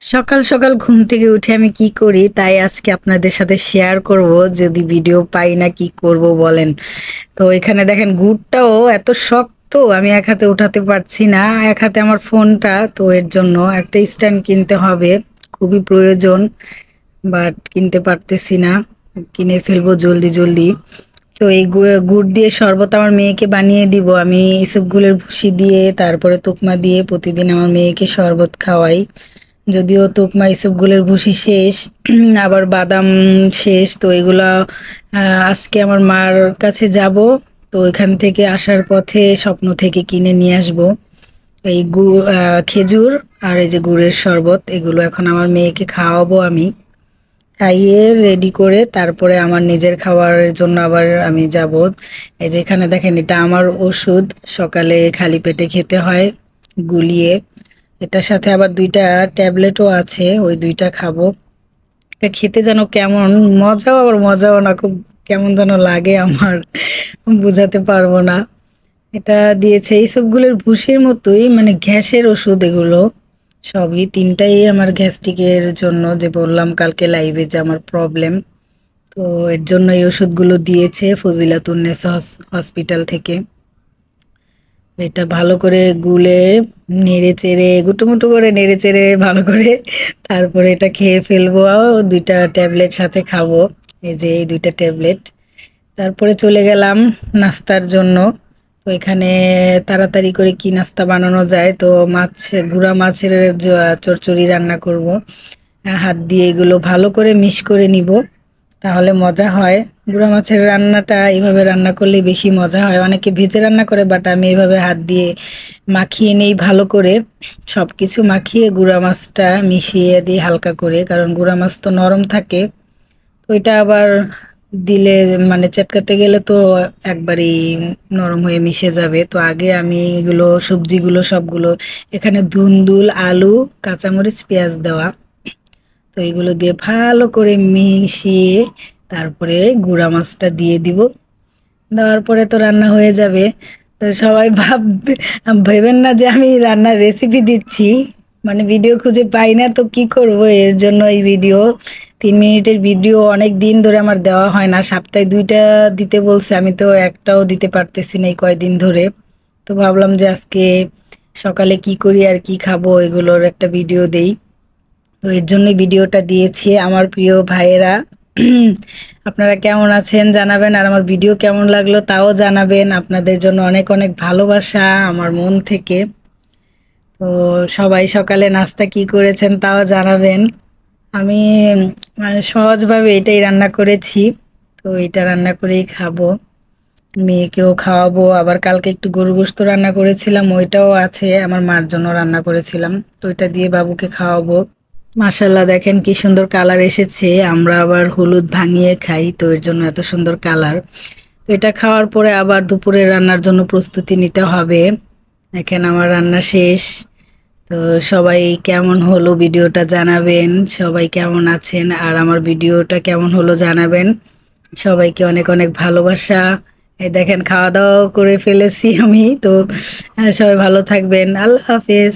সকাল সকাল ঘুম থেকে উঠে আমি কি করি তাই আজকে আপনাদের সাথে শেয়ার করব। যদি ভিডিও পাই না কি করব বলেন। তো এখানে দেখেন গুড়টাও এত শক্ত, আমি এক হাতে উঠাতে পারছি না, এক হাতে আমার ফোনটা, তো এর জন্য একটা স্ট্যান্ড কিনতে হবে, খুবই প্রয়োজন, বাট কিনতে পারতেছি না। কিনে ফেলবো জলদি জলদি। তো এই গুড় দিয়ে শরবত আমার মেয়েকে বানিয়ে দিব আমি, ইসবগুলের ভুসি দিয়ে তারপরে তুকমা দিয়ে প্রতিদিন আমার মেয়েকে শরবত খাওয়াই। যদিও তুকমা ইসবগুলের ভুসি শেষ, আবার বাদাম শেষ, তো এগুলা আজকে আমার মার কাছে যাব। তো এখান থেকে আসার পথে স্বপ্ন থেকে কিনে নিয়ে আসব এই খেজুর আর এই যে গুড়ের শরবত, এগুলো এখন আমার মেয়েকে খাওয়াবো আমি। খাইয়ে রেডি করে তারপরে আমার নিজের খাবারের জন্য আবার আমি যাব। এই যে এখানে দেখেন, এটা আমার ওষুধ, সকালে খালি পেটে খেতে হয় গুলিয়ে। এটার সাথে আবার দুইটা ট্যাবলেটও আছে, ওই দুইটা খাবো। এটা খেতে যেন কেমন, মজাও আবার মজাও না, খুব কেমন যেন লাগে আমার, বুঝাতে পারবো না। এটা দিয়েছে এই সবগুলোর ভুসির মতোই, মানে গ্যাসের ওষুধ এগুলো সবই, তিনটাই আমার গ্যাস্ট্রিকের জন্য, যে বললাম কালকে লাইভে যে আমার প্রবলেম। তো এর জন্য এই ওষুধগুলো দিয়েছে ফজিলাতুন্নেসা হসপিটাল থেকে। এটা ভালো করে গুলে নেড়ে চেড়ে গুটুমুটু করে নেড়ে চেড়ে ভালো করে তারপরে এটা খেয়ে ফেলবো। দুইটা ট্যাবলেট সাথে খাবো, এই যে এই দুইটা ট্যাবলেট। তারপরে চলে গেলাম নাস্তার জন্য। তো এখানে তাড়াতাড়ি করে কি নাস্তা বানানো যায়, তো মাছ, গুঁড়া মাছের চচ্চড়ি রান্না করব। হাত দিয়ে এগুলো ভালো করে মিশ করে নিব, তাহলে মজা হয়। গুঁড়া মাছের রান্নাটা এইভাবে রান্না করলে বেশি মজা হয়। অনেকে ভেজে রান্না করে, বাট আমি এইভাবে হাত দিয়ে মাখিয়ে নেই ভালো করে, সব কিছু মাখিয়ে গুঁড়া মাছটা মিশিয়ে দিই হালকা করে, কারণ গুঁড়া মাছ তো নরম থাকে। তো এটা আবার দিলে, মানে চটকাতে গেলে তো একবারেই নরম হয়ে মিশে যাবে। তো আগে আমি এগুলো সবজিগুলো সবগুলো, এখানে ধুন্দুল, আলু, কাঁচামরিচ, পেঁয়াজ দেওয়া, তো এগুলো দিয়ে ভালো করে মিশিয়ে তারপরে গুঁড়া মাছটা দিয়ে দিব। দেওয়ার পরে তো রান্না হয়ে যাবে। তো সবাই ভেবেন না যে আমি রান্নার রেসিপি দিচ্ছি, মানে ভিডিও খুঁজে পাই না তো কি করব, এর জন্য এই ভিডিও। 3 মিনিটের ভিডিও অনেক দিন ধরে আমার দেওয়া হয় না, সপ্তাহে 2টা দিতে বলছে, আমি তো একটাও দিতে পারতেছি না এই কয়দিন ধরে। তো ভাবলাম যে আজকে সকালে কি করি আর কি খাবো এগুলোর একটা ভিডিও দেই। তো এর জন্যই ভিডিওটা দিয়েছি। আমার প্রিয় ভাইয়েরা, আপনারা কেমন আছেন জানাবেন, আর আমার ভিডিও কেমন লাগলো তাও জানাবেন। আপনাদের জন্য অনেক অনেক ভালোবাসা আমার মন থেকে। তো সবাই সকালে নাস্তা কি করেছেন তাও জানাবেন। আমি মানে সহজভাবে এটাই রান্না করেছি, তো এটা রান্না করেই খাবো, মেয়েকেও খাওয়াবো। আবার কালকে একটু গরু গোশত রান্না করেছিলাম, ওইটাও আছে, আমার মার জন্য রান্না করেছিলাম, তো ওইটা দিয়ে বাবুকে খাওয়াবো। মাশাল্লাহ, দেখেন কি সুন্দর কালার এসেছে। আমরা আবার হলুদ ভাঙিয়ে খাই, তো এর জন্য এত সুন্দর কালার। তো এটা খাওয়ার পরে আবার দুপুরে রান্নার জন্য প্রস্তুতি নিতে হবে। দেখেন আমার রান্না শেষ। তো সবাই কেমন হলো ভিডিওটা জানাবেন, সবাই কেমন আছেন আর আমার ভিডিওটা কেমন হলো জানাবেন। সবাইকে অনেক অনেক ভালোবাসা। এই দেখেন খাওয়া দাওয়া করে ফেলেছি আমি তো। সবাই ভালো থাকবেন, আল্লাহ হাফেজ।